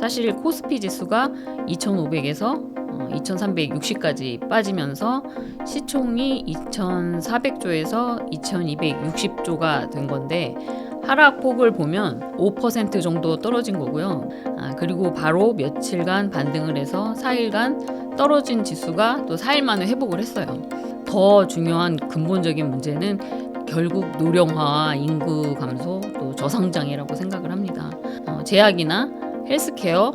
사실 코스피 지수가 2,500에서 2,360까지 빠지면서 시총이 2,400조에서 2,260조가 된 건데 하락폭을 보면 5% 정도 떨어진 거고요. 그리고 바로 며칠간 반등을 해서 4일간 떨어진 지수가 또 4일 만에 회복을 했어요. 더 중요한 근본적인 문제는 결국 노령화와 인구 감소 또 저성장이라고 생각을 합니다. 제약이나 헬스케어,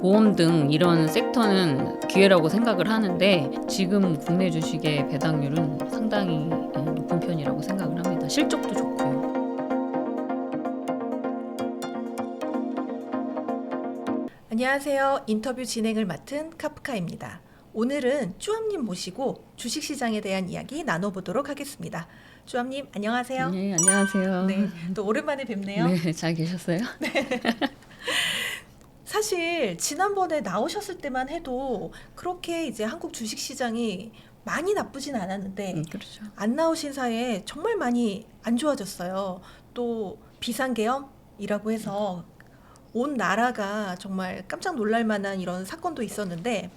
보험 등 이런 섹터는 기회라고 생각을 하는데 지금 국내 주식의 배당률은 상당히 높은 편이라고 생각을 합니다. 실적도 좋고요. 안녕하세요. 인터뷰 진행을 맡은 카프카입니다. 오늘은 쭈암님 모시고 주식시장에 대한 이야기 나눠보도록 하겠습니다. 쭈암님 안녕하세요. 네, 안녕하세요. 네, 또 오랜만에 뵙네요. 네, 잘 계셨어요? 사실 지난번에 나오셨을 때만 해도 그렇게 이제 한국 주식시장이 많이 나쁘진 않았는데 그렇죠. 안 나오신 사이에 정말 많이 안 좋아졌어요. 또 비상계엄이라고 해서 온 나라가 정말 깜짝 놀랄 만한 이런 사건도 있었는데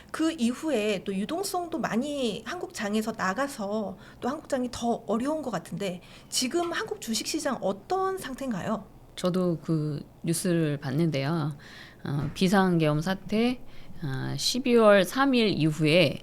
그 이후에 또 유동성도 많이 한국 장에서 나가서 또 한국 장이 더 어려운 것 같은데 지금 한국 주식시장 어떤 상태인가요? 저도 그 뉴스를 봤는데요. 비상계엄 사태 12월 3일 이후에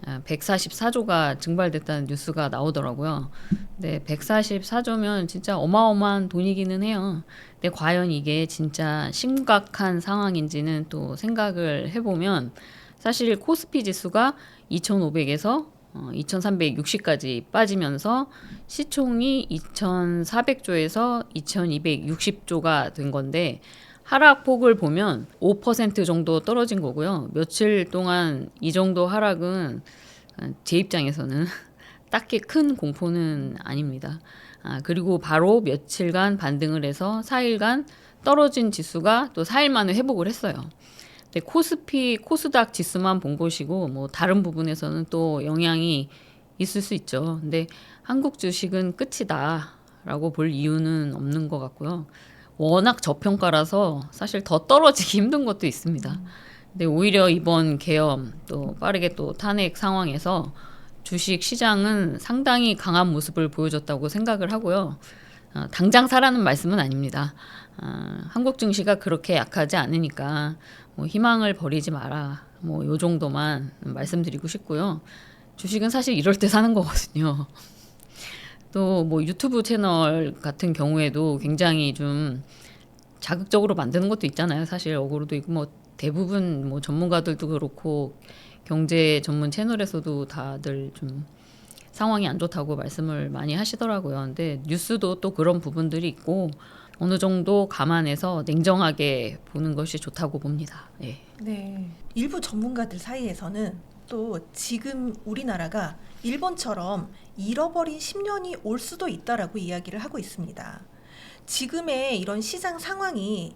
144조가 증발됐다는 뉴스가 나오더라고요. 근데 144조면 진짜 어마어마한 돈이기는 해요. 근데 과연 이게 진짜 심각한 상황인지는 또 생각을 해보면 사실 코스피 지수가 2,500에서 2,360까지 빠지면서 시총이 2,400조에서 2,260조가 된 건데 하락폭을 보면 5% 정도 떨어진 거고요. 며칠 동안 이 정도 하락은 제 입장에서는 딱히 큰 공포는 아닙니다. 그리고 바로 며칠간 반등을 해서 4일간 떨어진 지수가 또 4일 만에 회복을 했어요. 근데 코스피, 코스닥 지수만 본 것이고 뭐 다른 부분에서는 또 영향이 있을 수 있죠. 근데 한국 주식은 끝이다라고 볼 이유는 없는 것 같고요. 워낙 저평가라서 사실 더 떨어지기 힘든 것도 있습니다. 근데 오히려 이번 계엄 또 빠르게 또 탄핵 상황에서 주식 시장은 상당히 강한 모습을 보여줬다고 생각을 하고요. 당장 사라는 말씀은 아닙니다. 한국 증시가 그렇게 약하지 않으니까 뭐 희망을 버리지 마라. 뭐 요 정도만 말씀드리고 싶고요. 주식은 사실 이럴 때 사는 거거든요. 또 뭐 유튜브 채널 같은 경우에도 굉장히 좀 자극적으로 만드는 것도 있잖아요. 사실 어그로도 있고 뭐 대부분 뭐 전문가들도 그렇고 경제 전문 채널에서도 다들 좀 상황이 안 좋다고 말씀을 많이 하시더라고요. 근데 뉴스도 또 그런 부분들이 있고 어느 정도 감안해서 냉정하게 보는 것이 좋다고 봅니다. 네. 네. 일부 전문가들 사이에서는 또 지금 우리나라가 일본처럼 잃어버린 10년이 올 수도 있다라고 이야기를 하고 있습니다. 지금의 이런 시장 상황이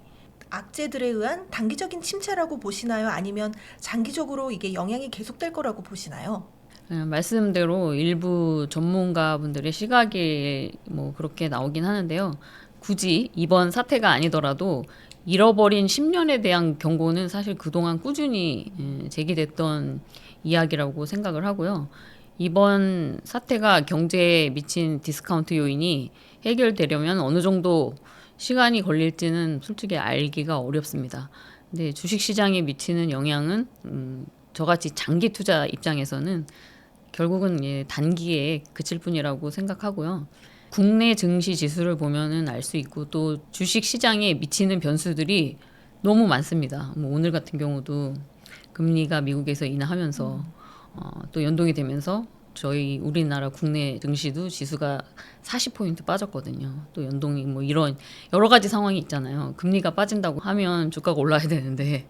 악재들에 의한 단기적인 침체라고 보시나요? 아니면 장기적으로 이게 영향이 계속될 거라고 보시나요? 말씀대로 일부 전문가분들의 시각이 뭐 그렇게 나오긴 하는데요. 굳이 이번 사태가 아니더라도 잃어버린 10년에 대한 경고는 사실 그동안 꾸준히 제기됐던 이야기라고 생각을 하고요. 이번 사태가 경제에 미친 디스카운트 요인이 해결되려면 어느 정도 시간이 걸릴지는 솔직히 알기가 어렵습니다. 근데 주식시장에 미치는 영향은 저같이 장기 투자 입장에서는 결국은 단기에 그칠 뿐이라고 생각하고요. 국내 증시 지수를 보면은 알 수 있고 또 주식 시장에 미치는 변수들이 너무 많습니다. 뭐 오늘 같은 경우도 금리가 미국에서 인하하면서 또 연동이 되면서 저희 우리나라 국내 증시도 지수가 40포인트 빠졌거든요. 또 연동이 뭐 이런 여러 가지 상황이 있잖아요. 금리가 빠진다고 하면 주가가 올라야 되는데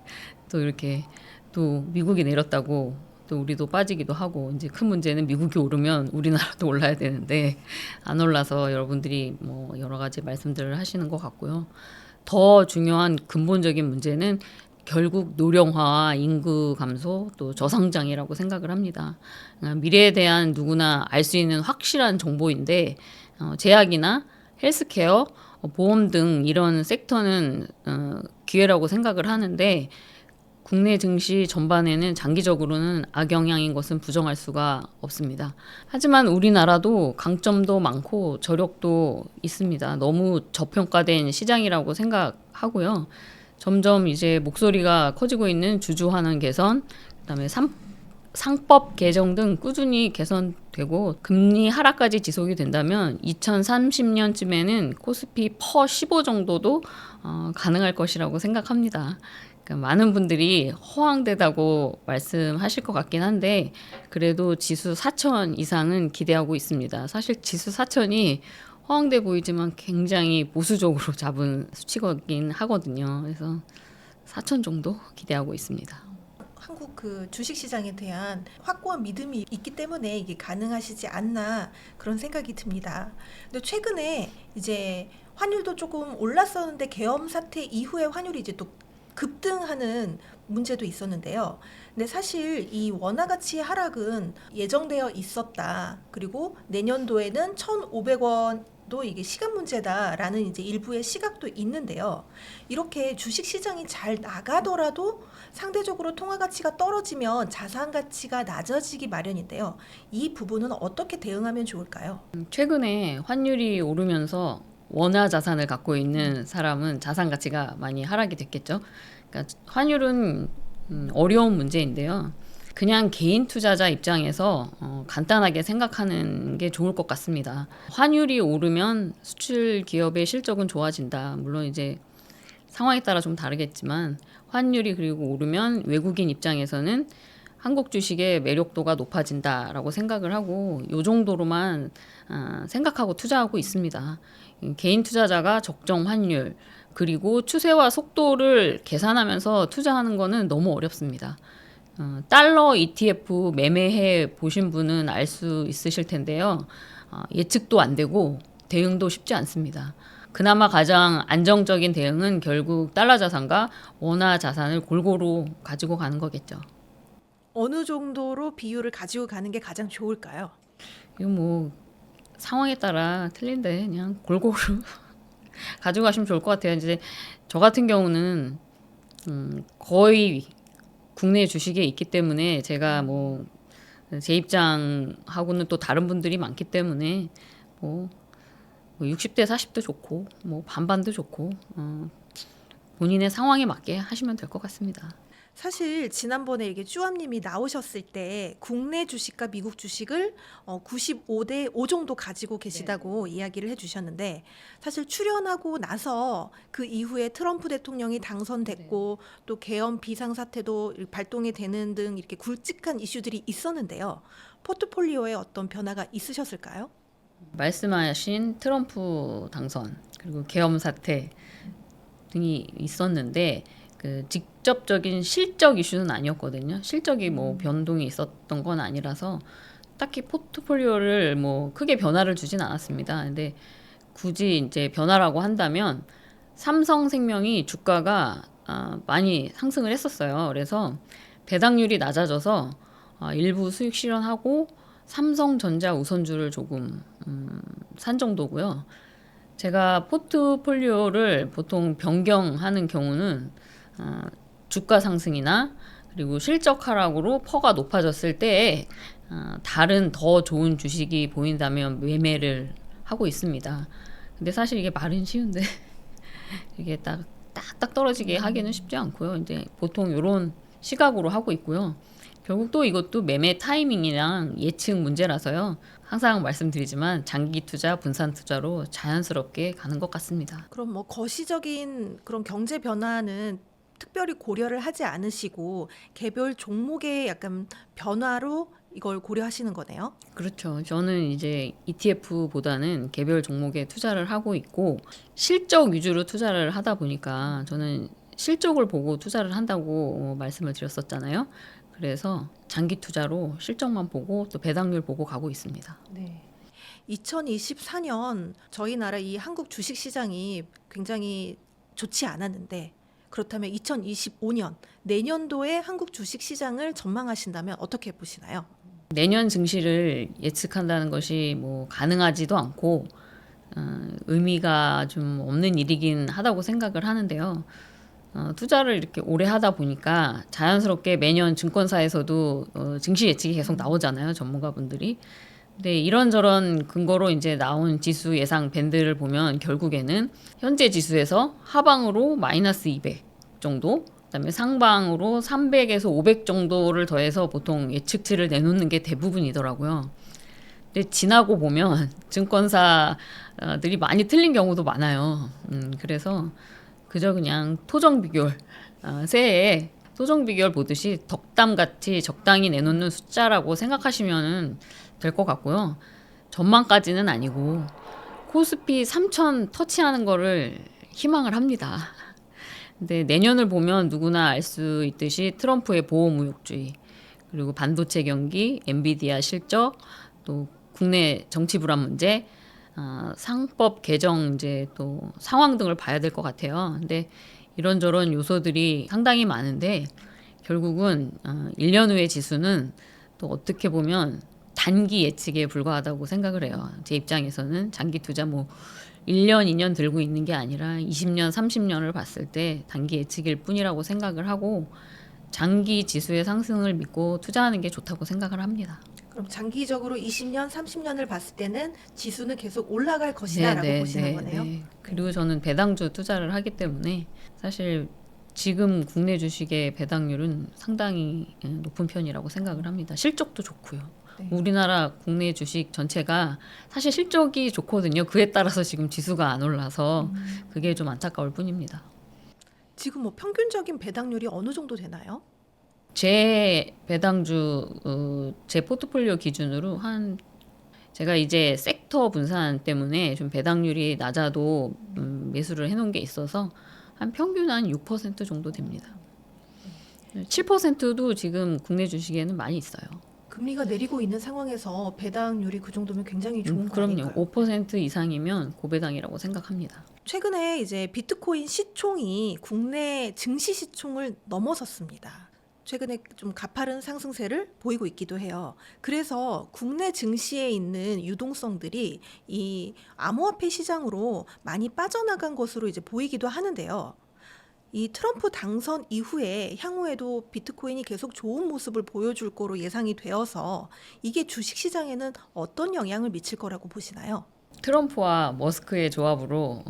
또 이렇게 또 미국이 내렸다고 또 우리도 빠지기도 하고 이제 큰 문제는 미국이 오르면 우리나라도 올라야 되는데 안 올라서 여러분들이 뭐 여러 가지 말씀들을 하시는 것 같고요. 더 중요한 근본적인 문제는 결국 노령화와 인구 감소 또 저성장이라고 생각을 합니다. 미래에 대한 누구나 알 수 있는 확실한 정보인데 제약이나 헬스케어, 보험 등 이런 섹터는 기회라고 생각을 하는데 국내 증시 전반에는 장기적으로는 악영향인 것은 부정할 수가 없습니다. 하지만 우리나라도 강점도 많고 저력도 있습니다. 너무 저평가된 시장이라고 생각하고요. 점점 이제 목소리가 커지고 있는 주주 환원 개선, 그다음에 상법 개정 등 꾸준히 개선되고 금리 하락까지 지속이 된다면 2030년쯤에는 코스피 퍼 15 정도도 가능할 것이라고 생각합니다. 그러니까 많은 분들이 허황되다고 말씀하실 것 같긴 한데 그래도 지수 4천 이상은 기대하고 있습니다. 사실 지수 4천이 허황돼 보이지만 굉장히 보수적으로 잡은 수치거긴 하거든요. 그래서 4천 정도 기대하고 있습니다. 한국 그 주식 시장에 대한 확고한 믿음이 있기 때문에 이게 가능하시지 않나 그런 생각이 듭니다. 근데 최근에 이제 환율도 조금 올랐었는데 계엄 사태 이후에 환율이 이제 또 급등하는 문제도 있었는데요. 근데 사실 이 원화 가치 하락은 예정되어 있었다. 그리고 내년도에는 1,500원도 이게 시간 문제다라는 이제 일부의 시각도 있는데요. 이렇게 주식 시장이 잘 나가더라도 상대적으로 통화 가치가 떨어지면 자산 가치가 낮아지기 마련인데요. 이 부분은 어떻게 대응하면 좋을까요? 최근에 환율이 오르면서 원화 자산을 갖고 있는 사람은 자산 가치가 많이 하락이 됐겠죠. 그러니까 환율은 어려운 문제인데요. 그냥 개인 투자자 입장에서 간단하게 생각하는 게 좋을 것 같습니다. 환율이 오르면 수출 기업의 실적은 좋아진다. 물론 이제 상황에 따라 좀 다르겠지만 환율이 그리고 오르면 외국인 입장에서는 한국 주식의 매력도가 높아진다라고 생각을 하고 이 정도로만 생각하고 투자하고 있습니다. 개인 투자자가 적정 환율 그리고 추세와 속도를 계산하면서 투자하는 거는 너무 어렵습니다. 달러 ETF 매매해 보신 분은 알 수 있으실 텐데요. 예측도 안 되고 대응도 쉽지 않습니다. 그나마 가장 안정적인 대응은 결국 달러 자산과 원화 자산을 골고루 가지고 가는 거겠죠. 어느 정도로 비율을 가지고 가는 게 가장 좋을까요? 이거 뭐 상황에 따라 틀린데 그냥 골고루 가져가시면 좋을 것 같아요. 이제 저 같은 경우는 거의 국내 주식에 있기 때문에 제가 뭐 제 입장하고는 또 다른 분들이 많기 때문에 뭐 60대 40도 좋고 뭐 반반도 좋고 본인의 상황에 맞게 하시면 될 것 같습니다. 사실 지난번에 이게 쭈암님이 나오셨을 때 국내 주식과 미국 주식을 95대 5 정도 가지고 계시다고 이야기를 해주셨는데 사실 출연하고 나서 그 이후에 트럼프 대통령이 당선됐고 또 계엄 비상사태도 발동이 되는 등 이렇게 굵직한 이슈들이 있었는데요. 포트폴리오에 어떤 변화가 있으셨을까요? 말씀하신 트럼프 당선 그리고 계엄 사태 등이 있었는데 그 직접적인 실적 이슈는 아니었거든요. 실적이 뭐 변동이 있었던 건 아니라서 딱히 포트폴리오를 뭐 크게 변화를 주진 않았습니다. 근데 굳이 이제 변화라고 한다면 삼성생명이 주가가 많이 상승을 했었어요. 그래서 배당률이 낮아져서 일부 수익 실현하고 삼성전자 우선주를 조금 산 정도고요. 제가 포트폴리오를 보통 변경하는 경우는 주가 상승이나 그리고 실적 하락으로 퍼가 높아졌을 때에 다른 더 좋은 주식이 보인다면 매매를 하고 있습니다. 근데 사실 이게 말은 쉬운데 이게 딱딱 떨어지게 하기는 쉽지 않고요. 이제 보통 이런 시각으로 하고 있고요. 결국 또 이것도 매매 타이밍이랑 예측 문제라서요. 항상 말씀드리지만 장기 투자, 분산 투자로 자연스럽게 가는 것 같습니다. 그럼 뭐 거시적인 그런 경제 변화는 특별히 고려를 하지 않으시고 개별 종목의 약간 변화로 이걸 고려하시는 거네요. 그렇죠. 저는 이제 ETF보다는 개별 종목에 투자를 하고 있고 실적 위주로 투자를 하다 보니까 저는 실적을 보고 투자를 한다고 말씀을 드렸었잖아요. 그래서 장기 투자로 실적만 보고 또 배당률 보고 가고 있습니다. 네. 2024년 저희 나라 이 한국 주식 시장이 굉장히 좋지 않았는데 그렇다면 2025년 내년도에 한국 주식 시장을 전망하신다면 어떻게 보시나요? 내년 증시를 예측한다는 것이 뭐 가능하지도 않고 의미가 좀 없는 일이긴 하다고 생각을 하는데요. 투자를 이렇게 오래 하다 보니까 자연스럽게 매년 증권사에서도 증시 예측이 계속 나오잖아요, 전문가분들이. 근데 이런저런 근거로 이제 나온 지수 예상 밴드를 보면 결국에는 현재 지수에서 하방으로 마이너스 200 정도, 그다음에 상방으로 300에서 500 정도를 더해서 보통 예측치를 내놓는 게 대부분이더라고요. 근데 지나고 보면 증권사들이 많이 틀린 경우도 많아요. 그래서 그저 그냥 토정 비결, 새해에 토정 비결 보듯이 덕담같이 적당히 내놓는 숫자라고 생각하시면 될 것 같고요. 전망까지는 아니고 코스피 3,000 터치하는 거를 희망을 합니다. 근데 내년을 보면 누구나 알 수 있듯이 트럼프의 보호무역주의, 그리고 반도체 경기, 엔비디아 실적, 또 국내 정치 불안 문제, 상법 개정 이제 또 상황 등을 봐야 될 것 같아요. 근데 이런저런 요소들이 상당히 많은데 결국은 1년 후의 지수는 또 어떻게 보면 단기 예측에 불과하다고 생각을 해요. 제 입장에서는 장기 투자 1년, 2년 들고 있는 게 아니라 20년, 30년을 봤을 때 단기 예측일 뿐이라고 생각을 하고 장기 지수의 상승을 믿고 투자하는 게 좋다고 생각을 합니다. 그럼 장기적으로 20년, 30년을 봤을 때는 지수는 계속 올라갈 것이다라고 보시는 거네요. 그리고 저는 배당주 투자를 하기 때문에 사실 지금 국내 주식의 배당률은 상당히 높은 편이라고 생각을 합니다. 실적도 좋고요. 네. 우리나라 국내 주식 전체가 사실 실적이 좋거든요. 그에 따라서 지금 지수가 안 올라서 그게 좀 안타까울 뿐입니다. 지금 평균적인 배당률이 어느 정도 되나요? 제 배당주 제 포트폴리오 기준으로 제가 이제 섹터 분산 때문에 좀 배당률이 낮아도 매수를 해놓은 게 있어서 한 평균 한 6% 정도 됩니다. 7%도 지금 국내 주식에는 많이 있어요. 금리가 내리고 있는 상황에서 배당률이 그 정도면 굉장히 좋은 거 그럼요. 아닌가요? 5% 이상이면 고배당이라고 생각합니다. 최근에 이제 비트코인 시총이 국내 증시 시총을 넘어섰습니다. 최근에 좀 가파른 상승세를 보이고 있기도 해요. 그래서 국내 증시에 있는 유동성들이 이 암호화폐 시장으로 많이 빠져나간 것으로 이제 보이기도 하는데요. 이 트럼프 당선 이후에 향후에도 비트코인이 계속 좋은 모습을 보여줄 거로 예상이 되어서 이게 주식시장에는 어떤 영향을 미칠 거라고 보시나요? 트럼프와 머스크의 조합으로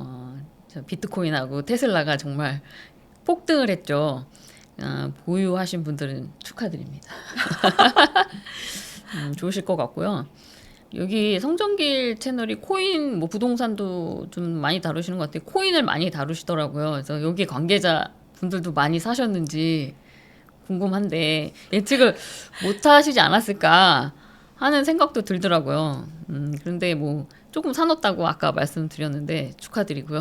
비트코인하고 테슬라가 정말 폭등을 했죠. 보유하신 분들은 축하드립니다. 좋으실 것 같고요. 여기 성정길 채널이 코인 부동산도 좀 많이 다루시는 것 같아요. 코인을 많이 다루시더라고요. 그래서 여기 관계자 분들도 많이 사셨는지 궁금한데 예측을 못 하시지 않았을까 하는 생각도 들더라고요. 그런데 조금 사놓았다고 아까 말씀드렸는데 축하드리고요.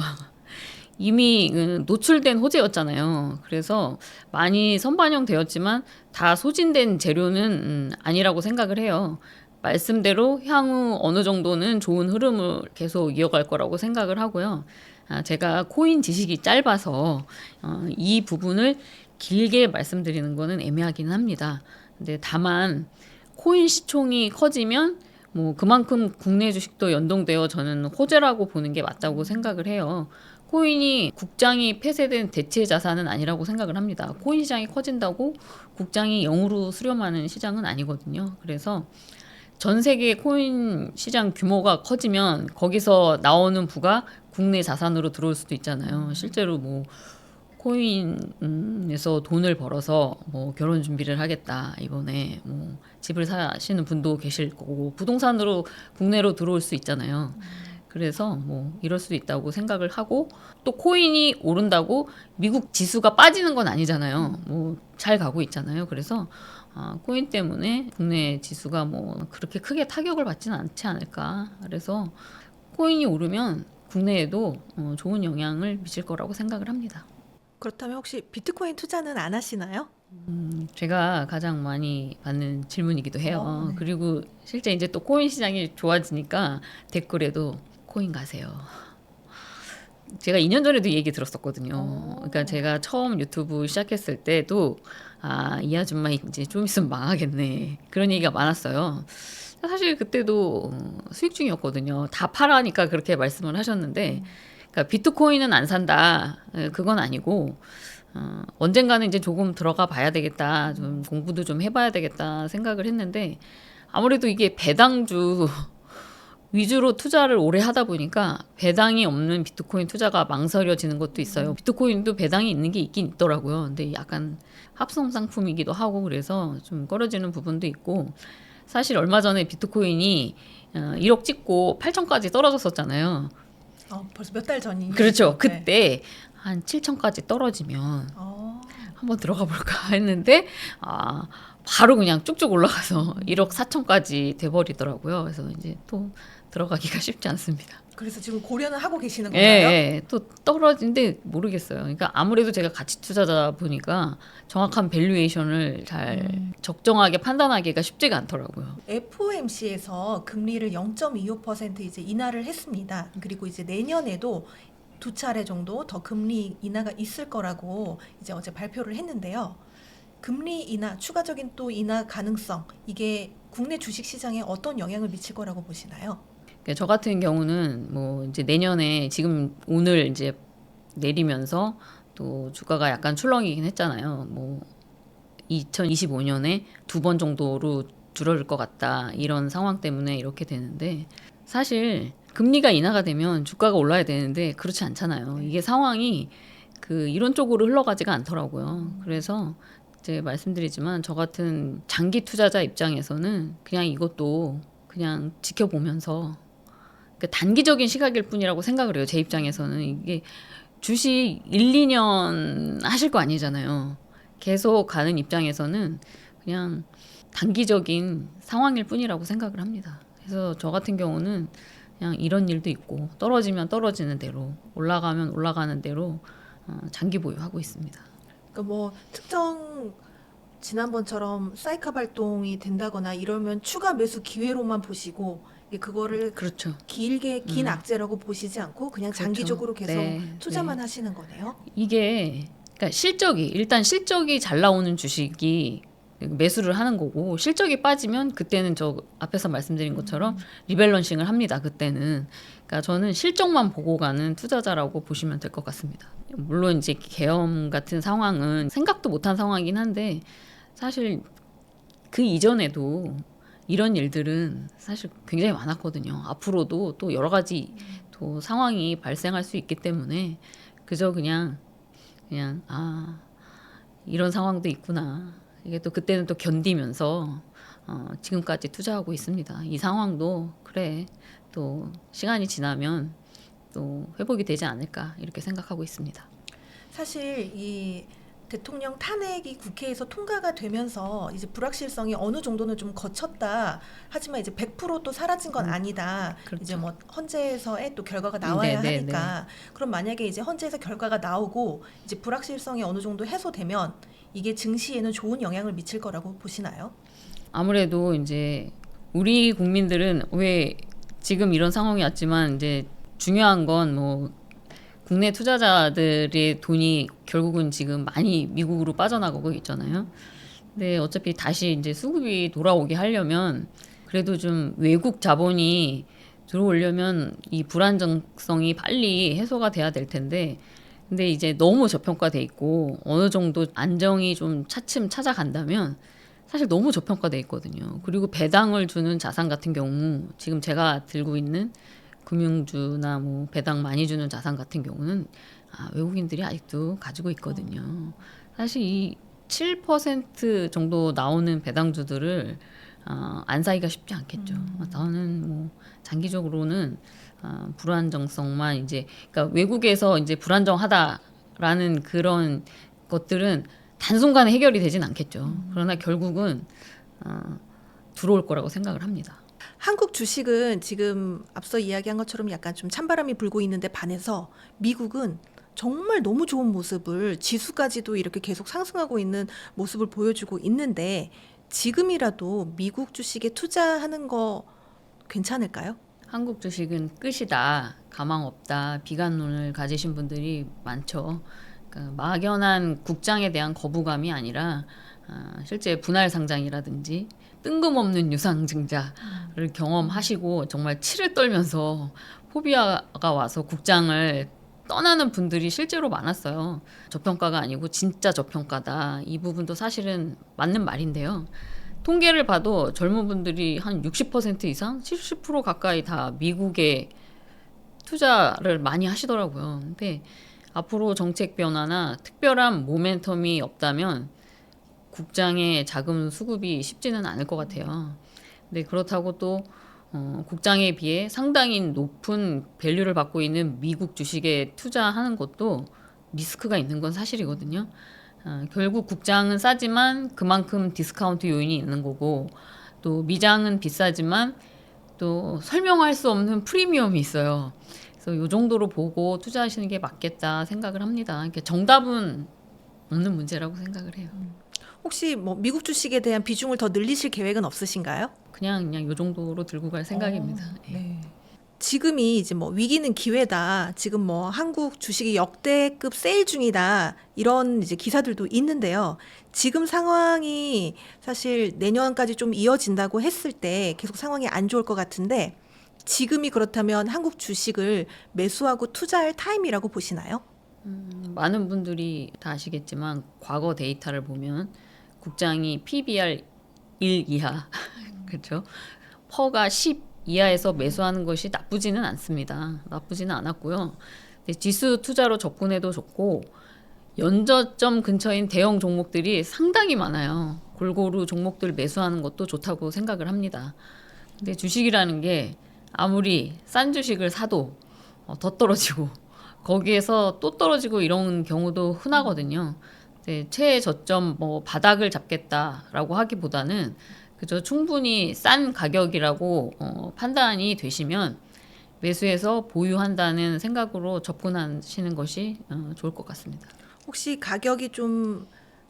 이미 노출된 호재였잖아요. 그래서 많이 선반영되었지만 다 소진된 재료는 아니라고 생각을 해요. 말씀대로 향후 어느 정도는 좋은 흐름을 계속 이어갈 거라고 생각을 하고요. 제가 코인 지식이 짧아서 이 부분을 길게 말씀드리는 거는 애매하긴 합니다. 근데 다만 코인 시총이 커지면 그만큼 국내 주식도 연동되어 저는 호재라고 보는 게 맞다고 생각을 해요. 코인이 국장이 폐쇄된 대체 자산은 아니라고 생각을 합니다. 코인 시장이 커진다고 국장이 0으로 수렴하는 시장은 아니거든요. 그래서 전 세계 코인 시장 규모가 커지면 거기서 나오는 부가 국내 자산으로 들어올 수도 있잖아요. 실제로 코인에서 돈을 벌어서 결혼 준비를 하겠다 이번에 집을 사시는 분도 계실 거고 부동산으로 국내로 들어올 수 있잖아요. 그래서 이럴 수도 있다고 생각을 하고 또 코인이 오른다고 미국 지수가 빠지는 건 아니잖아요. 잘 가고 있잖아요. 그래서 코인 때문에 국내 지수가 그렇게 크게 타격을 받지는 않지 않을까. 그래서 코인이 오르면 국내에도 좋은 영향을 미칠 거라고 생각을 합니다. 그렇다면 혹시 비트코인 투자는 안 하시나요? 제가 가장 많이 받는 질문이기도 해요. 네. 그리고 실제 이제 또 코인 시장이 좋아지니까 댓글에도 코인 가세요. 제가 2년 전에도 이 얘기 들었었거든요. 그러니까 제가 처음 유튜브 시작했을 때도 이 아줌마 이제 좀 있으면 망하겠네. 그런 얘기가 많았어요. 사실 그때도 수익 중이었거든요. 다 팔아니까 그렇게 말씀을 하셨는데, 그러니까 비트코인은 안 산다. 그건 아니고 언젠가는 이제 조금 들어가 봐야 되겠다. 좀 공부도 좀 해봐야 되겠다 생각을 했는데 아무래도 이게 배당주 위주로 투자를 오래 하다 보니까 배당이 없는 비트코인 투자가 망설여지는 것도 있어요. 비트코인도 배당이 있는 게 있긴 있더라고요. 근데 약간 합성 상품이기도 하고 그래서 좀 꺼려지는 부분도 있고 사실 얼마 전에 비트코인이 1억 찍고 8천까지 떨어졌었잖아요. 벌써 몇 달 전이니까. 그렇죠. 네. 그때 한 7천까지 떨어지면 어, 한번 들어가 볼까 했는데 바로 그냥 쭉쭉 올라가서 1억 4천까지 돼버리더라고요. 그래서 이제 또 들어가기가 쉽지 않습니다. 그래서 지금 고려는 하고 계시는 예, 건가요? 예, 또 떨어진데 모르겠어요. 그러니까 아무래도 제가 가치 투자자 보니까 정확한 밸류에이션을 잘 적정하게 판단하기가 쉽지가 않더라고요. FOMC에서 금리를 0.25% 이제 인하를 했습니다. 그리고 이제 내년에도 두 차례 정도 더 금리 인하가 있을 거라고 이제 어제 발표를 했는데요. 금리 인하, 추가적인 또 인하 가능성, 이게 국내 주식 시장에 어떤 영향을 미칠 거라고 보시나요? 그러니까 저 같은 경우는 뭐 이제 내년에 지금 오늘 이제 내리면서 또 주가가 약간 출렁이긴 했잖아요. 뭐 2025년에 2번 정도로 줄어들 것 같다. 이런 상황 때문에 이렇게 되는데 사실 금리가 인하가 되면 주가가 올라야 되는데 그렇지 않잖아요. 이게 상황이 그 이런 쪽으로 흘러가지가 않더라고요. 그래서 이제 말씀드리지만 저 같은 장기 투자자 입장에서는 그냥 이것도 그냥 지켜보면서 그러니까 단기적인 시각일 뿐이라고 생각을 해요. 제 입장에서는 이게 주식 1, 2년 하실 거 아니잖아요. 계속 가는 입장에서는 그냥 단기적인 상황일 뿐이라고 생각을 합니다. 그래서 저 같은 경우는 그냥 이런 일도 있고 떨어지면 떨어지는 대로 올라가면 올라가는 대로 장기 보유하고 있습니다. 그러니까 뭐 특정 지난번처럼 사이클 발동이 된다거나 이러면 추가 매수 기회로만 보시고 그거를 그렇죠. 길게 긴 악재라고 보시지 않고 그냥 그렇죠. 장기적으로 계속 네, 투자만 네. 하시는 거네요. 이게 그러니까 일단 실적이 잘 나오는 주식이 매수를 하는 거고 실적이 빠지면 그때는 저 앞에서 말씀드린 것처럼 리밸런싱을 합니다. 그때는 그러니까 저는 실적만 보고 가는 투자자라고 보시면 될 것 같습니다. 물론 이제 계엄 같은 상황은 생각도 못한 상황이긴 한데 사실 그 이전에도 이런 일들은 사실 굉장히 많았거든요. 앞으로도 또 여러 가지 또 상황이 발생할 수 있기 때문에 그저 그냥 이런 상황도 있구나. 이게 또 그때는 또 견디면서 지금까지 투자하고 있습니다. 이 상황도 그래 또 시간이 지나면 또 회복이 되지 않을까 이렇게 생각하고 있습니다. 사실 이 대통령 탄핵이 국회에서 통과가 되면서 이제 불확실성이 어느 정도는 좀 거쳤다. 하지만 이제 100%또 사라진 건 아니다. 그렇죠. 이제 뭐 헌재에서의 또 결과가 나와야 네, 하니까. 그럼 만약에 이제 헌재에서 결과가 나오고 이제 불확실성이 어느 정도 해소되면 이게 증시에는 좋은 영향을 미칠 거라고 보시나요? 아무래도 이제 우리 국민들은 왜 지금 이런 상황이 왔지만 이제 중요한 건 뭐 국내 투자자들의 돈이 결국은 지금 많이 미국으로 빠져나가고 있잖아요. 근데 어차피 다시 이제 수급이 돌아오게 하려면 그래도 좀 외국 자본이 들어오려면 이 불안정성이 빨리 해소가 돼야 될 텐데 근데 이제 너무 저평가돼 있고 어느 정도 안정이 좀 차츰 찾아간다면 사실 너무 저평가돼 있거든요. 그리고 배당을 주는 자산 같은 경우 지금 제가 들고 있는 금융주나 뭐 배당 많이 주는 자산 같은 경우는 외국인들이 아직도 가지고 있거든요. 사실 이 7% 정도 나오는 배당주들을 안 사기가 쉽지 않겠죠. 저는 뭐 장기적으로는 불안정성만 이제 그러니까 외국에서 이제 불안정하다라는 그런 것들은 단순간에 해결이 되진 않겠죠. 그러나 결국은 들어올 거라고 생각을 합니다. 한국 주식은 지금 앞서 이야기한 것처럼 약간 좀 찬바람이 불고 있는데 반해서 미국은 정말 너무 좋은 모습을 지수까지도 이렇게 계속 상승하고 있는 모습을 보여주고 있는데 지금이라도 미국 주식에 투자하는 거 괜찮을까요? 한국 주식은 끝이다, 가망 없다, 비관론을 가지신 분들이 많죠. 그러니까 막연한 국장에 대한 거부감이 아니라 실제 분할 상장이라든지 뜬금없는 유상증자를 경험하시고 정말 치를 떨면서 포비아가 와서 국장을 떠나는 분들이 실제로 많았어요. 저평가가 아니고 진짜 저평가다. 이 부분도 사실은 맞는 말인데요. 통계를 봐도 젊은 분들이 한 60% 이상, 70% 가까이 다 미국에 투자를 많이 하시더라고요. 근데 앞으로 정책 변화나 특별한 모멘텀이 없다면 국장의 자금 수급이 쉽지는 않을 것 같아요. 근데 그렇다고 또 국장에 비해 상당히 높은 밸류를 받고 있는 미국 주식에 투자하는 것도 리스크가 있는 건 사실이거든요. 결국 국장은 싸지만 그만큼 디스카운트 요인이 있는 거고, 또 미장은 비싸지만 또 설명할 수 없는 프리미엄이 있어요. 그래서 이 정도로 보고 투자하시는 게 맞겠다 생각을 합니다. 그러니까 정답은 없는 문제라고 생각을 해요. 혹시 뭐 미국 주식에 대한 비중을 더 늘리실 계획은 없으신가요? 그냥 이 정도로 들고 갈 생각입니다. 예. 네. 지금이 이제 뭐 위기는 기회다. 지금 뭐 한국 주식이 역대급 세일 중이다. 이런 이제 기사들도 있는데요. 지금 상황이 사실 내년까지 좀 이어진다고 했을 때 계속 상황이 안 좋을 것 같은데 지금이 그렇다면 한국 주식을 매수하고 투자할 타임이라고 보시나요? 많은 분들이 다 아시겠지만 과거 데이터를 보면 국장이 PBR 1 이하 그렇죠? 퍼가 10 이하에서 매수하는 것이 나쁘지는 않습니다. 나쁘지는 않았고요. 근데 지수 투자로 접근해도 좋고 연저점 근처인 대형 종목들이 상당히 많아요. 골고루 종목들 매수하는 것도 좋다고 생각을 합니다. 근데 주식이라는 게 아무리 싼 주식을 사도 더 떨어지고 거기에서 또 떨어지고 이런 경우도 흔하거든요. 최저점 뭐 바닥을 잡겠다라고 하기보다는 그저 충분히 싼 가격이라고 판단이 되시면 매수해서 보유한다는 생각으로 접근하시는 것이 좋을 것 같습니다. 혹시 가격이 좀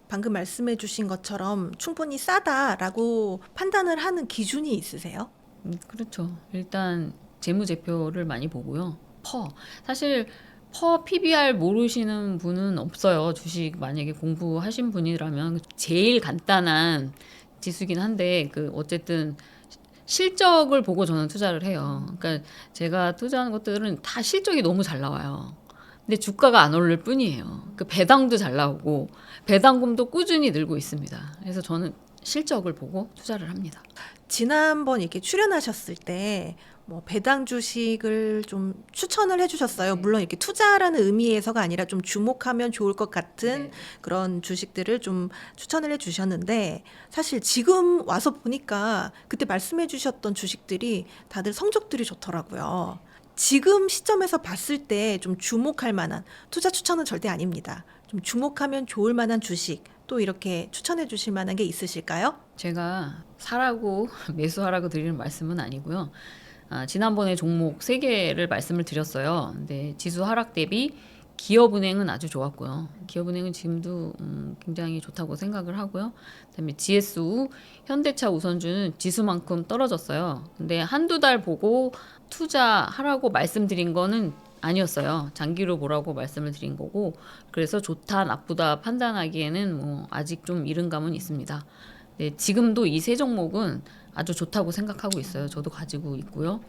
방금 말씀해 주신 것처럼 충분히 싸다라고 판단을 하는 기준이 있으세요? 그렇죠. 일단 재무제표를 많이 보고요. 사실 퍼 PBR 모르시는 분은 없어요. 주식 만약에 공부하신 분이라면 제일 간단한 지수긴 한데 어쨌든 실적을 보고 저는 투자를 해요. 그러니까 제가 투자하는 것들은 다 실적이 너무 잘 나와요. 근데 주가가 안 오를 뿐이에요. 배당도 잘 나오고 배당금도 꾸준히 늘고 있습니다. 그래서 저는 실적을 보고 투자를 합니다. 지난번 이렇게 출연하셨을 때 뭐 배당 주식을 좀 추천을 해주셨어요. 물론 이렇게 투자라는 의미에서가 아니라 좀 주목하면 좋을 것 같은 그런 주식들을 좀 추천을 해주셨는데 사실 지금 와서 보니까 그때 말씀해주셨던 주식들이 다들 성적들이 좋더라고요. 지금 시점에서 봤을 때 좀 주목할 만한 투자 추천은 절대 아닙니다. 좀 주목하면 좋을 만한 주식 또 이렇게 추천해 주실 만한 게 있으실까요? 제가 사라고 매수하라고 드리는 말씀은 아니고요. 지난번에 종목 3개를 말씀을 드렸어요. 근데 지수 하락 대비 기업은행은 아주 좋았고요. 기업은행은 지금도 굉장히 좋다고 생각을 하고요. 그다음에 GSU, 현대차 우선주는 지수만큼 떨어졌어요. 근데 한두 달 보고 투자하라고 말씀드린 거는 아니었어요. 장기로 보라고 말씀을 드린 거고, 그래서 좋다 나쁘다 판단하기에는 뭐 아직 좀 이른 감은 있습니다. 네, 지금도 이 3종목은 아주 좋다고 생각하고 있어요. 저도 가지고 있고요.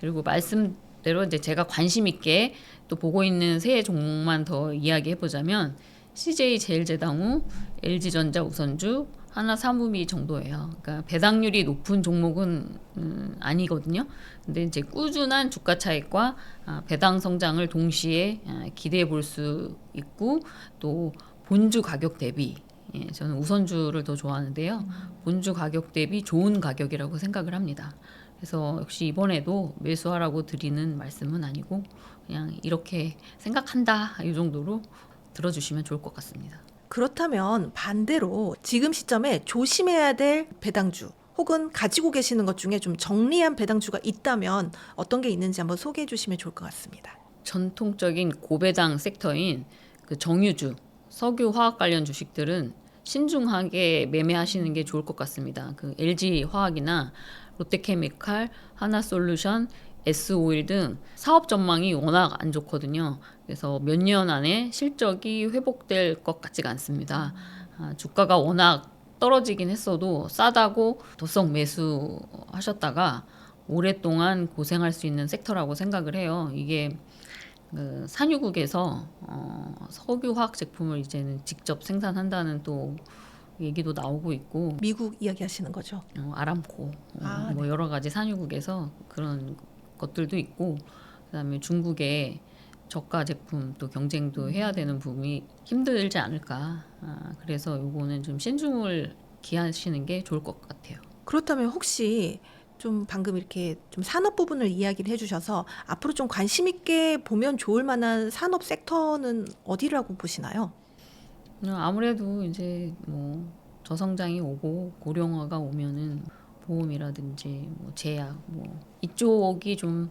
그리고 말씀대로 이제 제가 관심 있게 또 보고 있는 3종목만 더 이야기해 보자면 CJ제일제당우, LG전자 우선주, 하나사무미 정도예요. 그러니까 배당률이 높은 종목은 아니거든요. 근데 이제 꾸준한 주가 차익과 배당 성장을 동시에 기대해 볼 수 있고 또 본주 가격 대비 저는 우선주를 더 좋아하는데요. 본주 가격 대비 좋은 가격이라고 생각을 합니다. 그래서 역시 이번에도 매수하라고 드리는 말씀은 아니고 그냥 이렇게 생각한다 이 정도로 들어주시면 좋을 것 같습니다. 그렇다면 반대로 지금 시점에 조심해야 될 배당주 혹은 가지고 계시는 것 중에 좀 정리한 배당주가 있다면 어떤 게 있는지 한번 소개해 주시면 좋을 것 같습니다. 전통적인 고배당 섹터인 정유주, 석유 화학 관련 주식들은 신중하게 매매하시는 게 좋을 것 같습니다. LG 화학이나 롯데케미칼, 하나솔루션, S오일 등 사업 전망이 워낙 안 좋거든요. 그래서 몇 년 안에 실적이 회복될 것 같지가 않습니다. 주가가 워낙 떨어지긴 했어도 싸다고 도성 매수하셨다가 오랫동안 고생할 수 있는 섹터라고 생각을 해요. 이게 그 산유국에서 석유화학 제품을 이제는 직접 생산한다는 또 얘기도 나오고 있고, 미국 이야기하시는 거죠? 아람코, 뭐 네. 여러 가지 산유국에서 그런 것들도 있고, 그다음에 중국의 저가 제품 또 경쟁도 해야 되는 부분이 힘들지 않을까. 그래서 요거는 좀 신중을 기하시는 게 좋을 것 같아요. 그렇다면 혹시 좀 방금 이렇게 좀 산업 부분을 이야기를 해주셔서 앞으로 좀 관심 있게 보면 좋을 만한 산업 섹터는 어디라고 보시나요? 아무래도 이제 뭐 저성장이 오고 고령화가 오면은 보험이라든지 뭐 제약 뭐 이쪽이 좀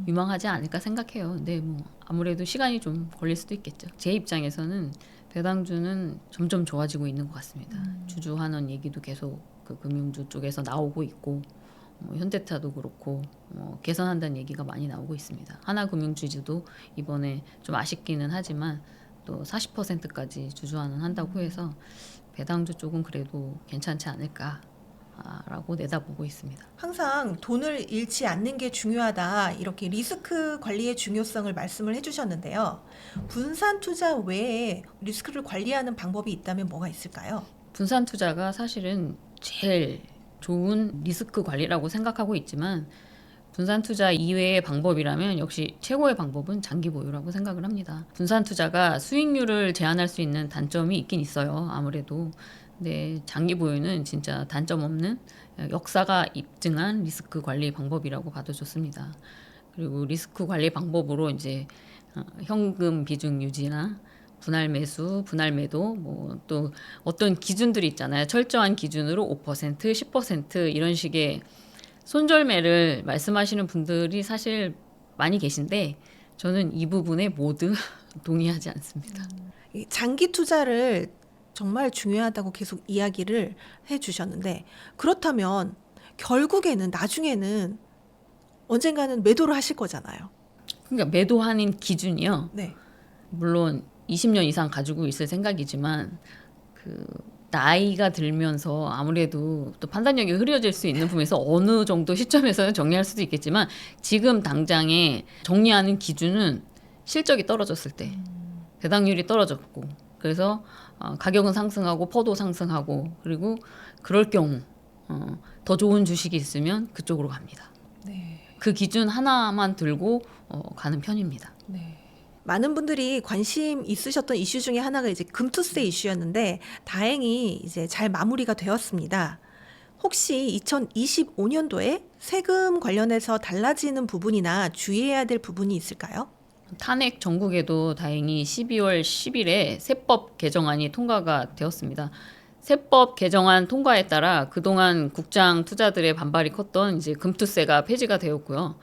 유망하지 않을까 생각해요. 근데 뭐 아무래도 시간이 좀 걸릴 수도 있겠죠. 제 입장에서는 배당주는 점점 좋아지고 있는 것 같습니다. 주주환원 얘기도 계속 그 금융주 쪽에서 나오고 있고, 뭐 현대차도 그렇고 개선한다는 얘기가 많이 나오고 있습니다. 하나금융주주도 이번에 좀 아쉽기는 하지만 또 40%까지 주주환원 한다고 해서 배당주 쪽은 그래도 괜찮지 않을까라고 내다보고 있습니다. 항상 돈을 잃지 않는 게 중요하다, 이렇게 리스크 관리의 중요성을 말씀을 해주셨는데요. 분산 투자 외에 리스크를 관리하는 방법이 있다면 뭐가 있을까요? 분산 투자가 사실은 제일 좋은 리스크 관리라고 생각하고 있지만, 분산 투자 이외의 방법이라면 역시 최고의 방법은 장기 보유라고 생각을 합니다. 분산 투자가 수익률을 제한할 수 있는 단점이 있긴 있어요. 아무래도. 근데 장기 보유는 진짜 단점 없는 역사가 입증한 리스크 관리 방법이라고 봐도 좋습니다. 그리고 리스크 관리 방법으로 이제 현금 비중 유지나 분할 매수, 분할 매도, 뭐 또 어떤 기준들이 있잖아요. 철저한 기준으로 5%, 10% 이런 식의 손절매를 말씀하시는 분들이 사실 많이 계신데, 저는 이 부분에 모두 동의하지 않습니다. 이 장기 투자를 정말 중요하다고 계속 이야기를 해주셨는데, 그렇다면 결국에는 나중에는 언젠가는 매도를 하실 거잖아요. 그러니까 매도하는 기준이요. 네. 물론 20년 이상 가지고 있을 생각이지만 그 나이가 들면서 아무래도 또 판단력이 흐려질 수 있는 부분에서 어느 정도 시점에서는 정리할 수도 있겠지만, 지금 당장에 정리하는 기준은 실적이 떨어졌을 때, 배당률이 떨어졌고, 그래서 가격은 상승하고 퍼도 상승하고, 그리고 그럴 경우 더 좋은 주식이 있으면 그쪽으로 갑니다. 네. 그 기준 하나만 들고 가는 편입니다. 네. 많은 분들이 관심 있으셨던 이슈 중에 하나가 이제 금투세 이슈였는데, 다행히 이제 잘 마무리가 되었습니다. 혹시 2025년도에 세금 관련해서 달라지는 부분이나 주의해야 될 부분이 있을까요? 탄핵 전국에도 다행히 12월 10일에 세법 개정안이 통과가 되었습니다. 세법 개정안 통과에 따라 그동안 국장 투자들의 반발이 컸던 이제 금투세가 폐지가 되었고요.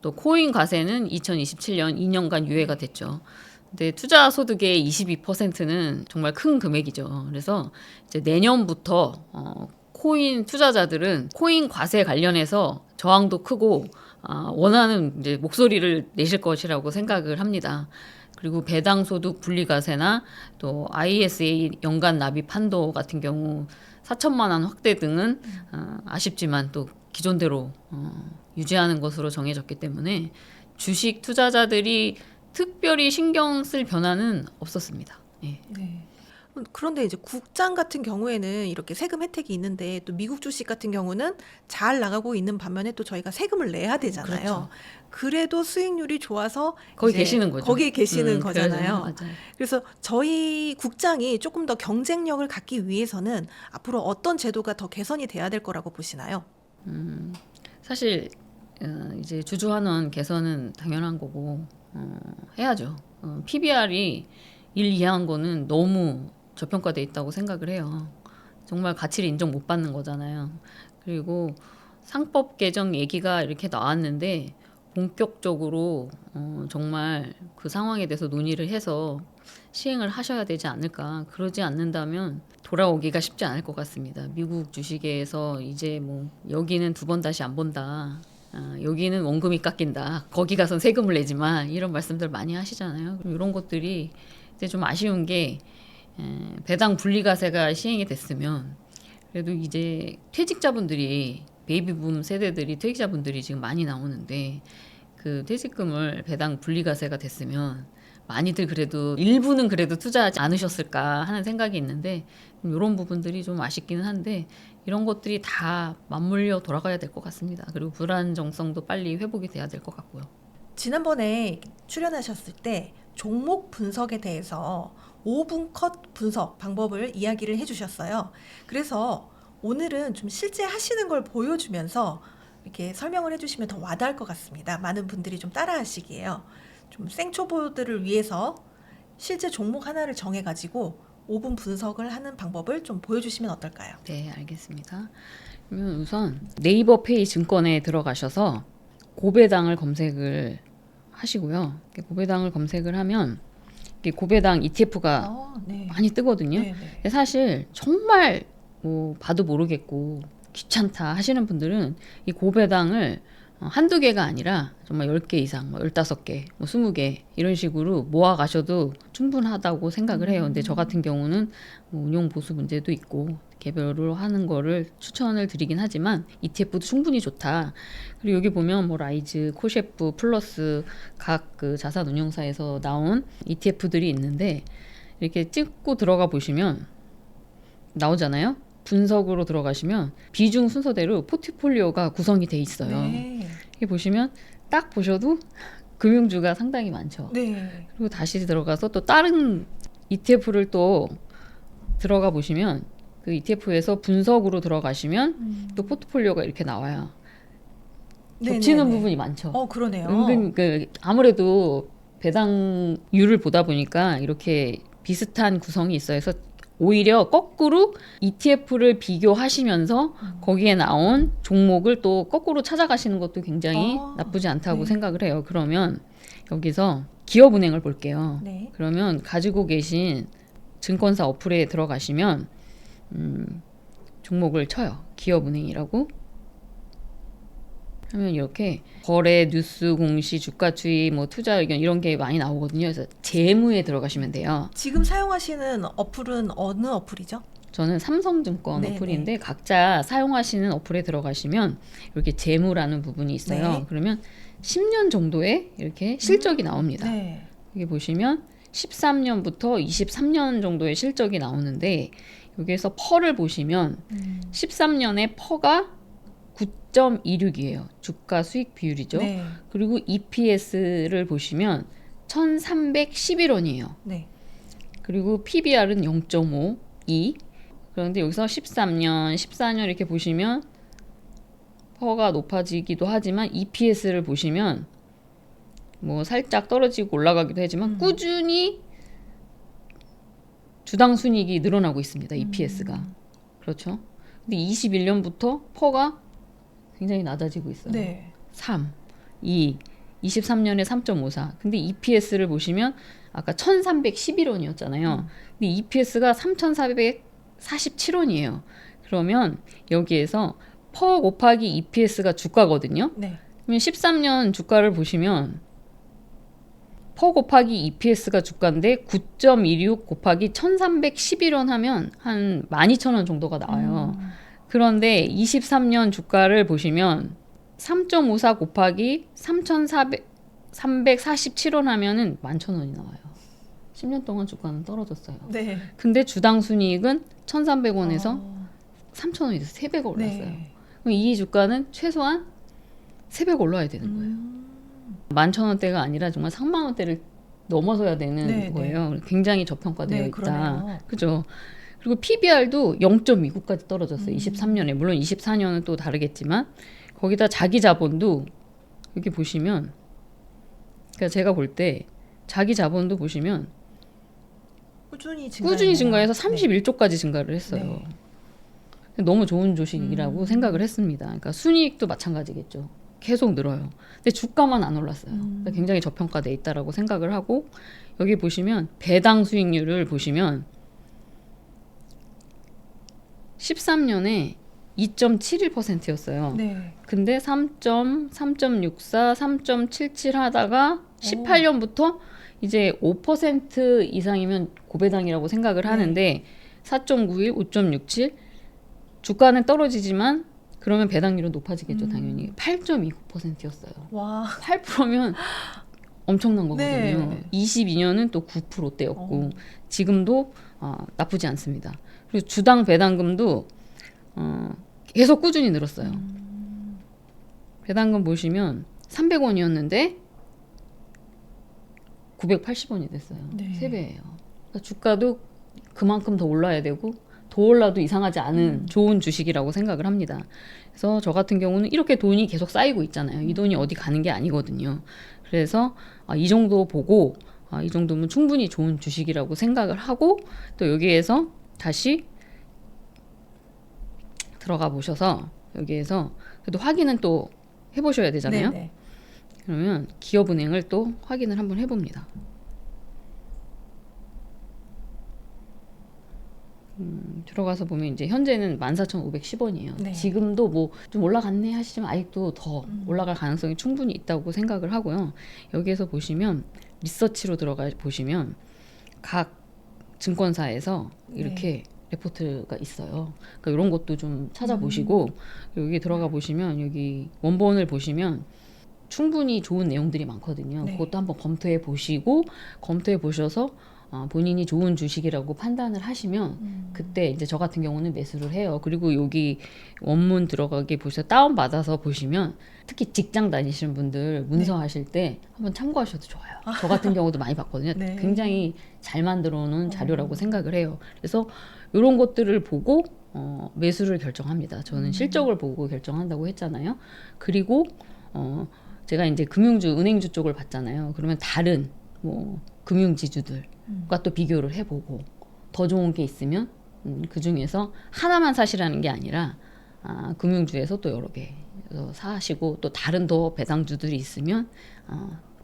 또 코인 과세는 2027년 2년간 유예가 됐죠. 근데 투자 소득의 22%는 정말 큰 금액이죠. 그래서 이제 내년부터 코인 투자자들은 코인 과세 관련해서 저항도 크고 원하는 이제 목소리를 내실 것이라고 생각을 합니다. 그리고 배당 소득 분리과세나 또 ISA 연간 납입 한도 같은 경우 4천만 원 확대 등은 아쉽지만 또 기존대로 유지하는 것으로 정해졌기 때문에 주식 투자자들이 특별히 신경 쓸 변화는 없었습니다. 예. 네. 그런데 이제 국장 같은 경우에는 이렇게 세금 혜택이 있는데, 또 미국 주식 같은 경우는 잘 나가고 있는 반면에 또 저희가 세금을 내야 되잖아요. 그렇죠. 그래도 수익률이 좋아서 거기 이제 계시는 거죠. 거기에 계시는 거잖아요. 맞아요. 그래서 저희 국장이 조금 더 경쟁력을 갖기 위해서는 앞으로 어떤 제도가 더 개선이 돼야 될 거라고 보시나요? 사실 이제 주주환원 개선은 당연한 거고 해야죠. PBR이 1 이하한 거는 너무 저평가돼 있다고 생각을 해요. 정말 가치를 인정 못 받는 거잖아요. 그리고 상법 개정 얘기가 이렇게 나왔는데 본격적으로 정말 그 상황에 대해서 논의를 해서 시행을 하셔야 되지 않을까. 그러지 않는다면 돌아오기가 쉽지 않을 것 같습니다. 미국 주식에서 이제 뭐 여기는 2번 다시 안 본다. 여기는 원금이 깎인다. 거기 가선 세금을 내지만, 이런 말씀들 많이 하시잖아요. 이런 것들이 이제 좀 아쉬운 게 배당 분리과세가 시행이 됐으면 그래도 이제 퇴직자분들이 베이비붐 세대들이 퇴직자분들이 지금 많이 나오는데 그 퇴직금을 배당 분리과세가 됐으면 많이들 그래도 일부는 그래도 투자하지 않으셨을까 하는 생각이 있는데 이런 부분들이 좀 아쉽기는 한데 이런 것들이 다 맞물려 돌아가야 될 것 같습니다. 그리고 불안정성도 빨리 회복이 돼야 될 것 같고요. 지난번에 출연하셨을 때 종목 분석에 대해서 5분 컷 분석 방법을 이야기를 해주셨어요. 그래서 오늘은 좀 실제 하시는 걸 보여주면서 이렇게 설명을 해주시면 더 와닿을 것 같습니다. 많은 분들이 좀 따라하시기에요. 좀 생초보들을 위해서 실제 종목 하나를 정해가지고 5분 분석을 하는 방법을 좀 보여주시면 어떨까요? 네, 알겠습니다. 그러면 우선 네이버 페이 증권에 들어가셔서 고배당을 검색을 하시고요. 이렇게 고배당을 검색을 하면 이게 고배당 ETF가 네. 많이 뜨거든요. 네, 네. 근데 사실 정말 뭐 봐도 모르겠고 귀찮다 하시는 분들은 이 고배당을 한두 개가 아니라 정말 10개 이상, 뭐 15개, 뭐 20개 이런 식으로 모아 가셔도 충분하다고 생각을 해요. 근데 저 같은 경우는 뭐 운용 보수 문제도 있고 개별로 하는 거를 추천을 드리긴 하지만 ETF도 충분히 좋다. 그리고 여기 보면 뭐 라이즈, 코셰프, 플러스 각 그 자산 운용사에서 나온 ETF들이 있는데 이렇게 찍고 들어가 보시면 나오잖아요. 분석으로 들어가시면 비중 순서대로 포트폴리오가 구성이 돼 있어요. 네. 이렇게 보시면 딱 보셔도 금융주가 상당히 많죠. 네. 그리고 다시 들어가서 또 다른 ETF를 또 들어가 보시면 그 ETF에서 분석으로 들어가시면 또 포트폴리오가 이렇게 나와요. 겹치는 네네네. 부분이 많죠. 그러네요. 은근 그 아무래도 배당률을 보다 보니까 이렇게 비슷한 구성이 있어요. 그래서 오히려 거꾸로 ETF를 비교하시면서 거기에 나온 종목을 또 거꾸로 찾아가시는 것도 굉장히 나쁘지 않다고 네. 생각을 해요. 그러면 여기서 기업은행을 볼게요. 네. 그러면 가지고 계신 증권사 어플에 들어가시면 종목을 쳐요. 기업은행이라고 하면 이렇게 거래, 뉴스, 공시, 주가 추이, 뭐 투자 의견 이런 게 많이 나오거든요. 그래서 재무에 들어가시면 돼요. 지금 사용하시는 어플은 어느 어플이죠? 저는 삼성증권 네네. 어플인데 각자 사용하시는 어플에 들어가시면 이렇게 재무라는 부분이 있어요. 네. 그러면 10년 정도의 이렇게 실적이 나옵니다. 네. 여기 보시면 13년부터 23년 정도의 실적이 나오는데 여기에서 퍼를 보시면 13년에 퍼가 9.26이에요. 주가 수익 비율이죠. 네. 그리고 EPS를 보시면 1311원이에요. 네. 그리고 PBR은 0.52. 그런데 여기서 13년, 14년 이렇게 보시면 퍼가 높아지기도 하지만 EPS를 보시면 뭐 살짝 떨어지고 올라가기도 하지만 꾸준히 주당 순이익이 늘어나고 있습니다. EPS가. 그렇죠. 근데 21년부터 퍼가 굉장히 낮아지고 있어요. 네. 3, 2, 23년에 3.54. 근데 EPS를 보시면 아까 1311원이었잖아요. 근데 EPS가 3447원이에요. 그러면 여기에서 퍼 곱하기 EPS가 주가거든요. 네. 그러면 13년 주가를 보시면 퍼 곱하기 EPS가 주가인데 9.26 곱하기 1311원 하면 한 12,000원 정도가 나와요. 그런데 23년 주가를 보시면 3.54 곱하기 3,347원 하면은 11,000원이 나와요. 10년 동안 주가는 떨어졌어요. 네. 근데 주당 순이익은 1,300원에서 3,000원이 돼서 3배가 올랐어요. 네. 그럼 이 주가는 최소한 3배가 올라야 되는 거예요. 11,000원대가 아니라 정말 30,000원대를 넘어서야 되는 네, 거예요. 굉장히 저평가되어 네, 있다. 그러네요. 그죠? 그리고 PBR도 0.29까지 떨어졌어요. 23년에. 물론 24년은 또 다르겠지만 거기다 자기 자본도 여기 보시면 그러니까 제가 볼 때 자기 자본도 보시면 꾸준히 증가해서 네. 31조까지 증가를 했어요. 네. 너무 좋은 조식이라고 생각을 했습니다. 그러니까 순이익도 마찬가지겠죠. 계속 늘어요. 근데 주가만 안 올랐어요. 그러니까 굉장히 저평가돼 있다라고 생각을 하고 여기 보시면 배당 수익률을 보시면 13년에 2.71%였어요. 네. 근데 3.64, 3.77 하다가 18년부터 이제 5% 이상이면 고배당이라고 생각을 하는데 4.91, 5.67 주가는 떨어지지만 그러면 배당률은 높아지겠죠, 당연히. 8.29%였어요. 와. 8%면 엄청난 거거든요. 네. 22년은 또 9%대였고 어. 지금도 나쁘지 않습니다. 그리고 주당 배당금도 계속 꾸준히 늘었어요. 배당금 보시면 300원이었는데 980원이 됐어요. 네. 3배예요. 그러니까 주가도 그만큼 더 올라야 되고 더 올라도 이상하지 않은 좋은 주식이라고 생각을 합니다. 그래서 저 같은 경우는 이렇게 돈이 계속 쌓이고 있잖아요. 이 돈이 어디 가는 게 아니거든요. 그래서 이 정도 보고 이 정도면 충분히 좋은 주식이라고 생각을 하고 또 여기에서 다시 들어가 보셔서 여기에서 그래도 확인은 또 해보셔야 되잖아요. 네네. 그러면 기업은행을 또 확인을 한번 해봅니다. 들어가서 보면 이제 현재는 14,510원이에요. 네. 지금도 뭐 좀 올라갔네 하시지만 아직도 더 올라갈 가능성이 충분히 있다고 생각을 하고요. 여기에서 보시면 리서치로 들어가 보시면 각 증권사에서 이렇게 레포트가 있어요. 그러니까 이런 것도 좀 찾아보시고 여기 들어가 보시면 여기 원본을 보시면 충분히 좋은 내용들이 많거든요. 네. 그것도 한번 검토해 보시고 검토해 보셔서 본인이 좋은 주식이라고 판단을 하시면 그때 이제 저 같은 경우는 매수를 해요. 그리고 여기 원문 들어가게 보셔서 다운 받아서 보시면 특히 직장 다니시는 분들 문서 하실 때 한번 참고하셔도 좋아요. 저 같은 경우도 많이 봤거든요. 네. 굉장히 잘 만들어 놓은 자료라고 생각을 해요. 그래서 이런 것들을 보고 매수를 결정합니다. 저는 실적을 보고 결정한다고 했잖아요. 그리고 제가 이제 금융주, 은행주 쪽을 봤잖아요. 그러면 다른 뭐 금융지주들과 또 비교를 해보고 더 좋은 게 있으면 그 중에서 하나만 사시라는 게 아니라 금융주에서 또 여러 개 사시고 또 다른 더 배당주들이 있으면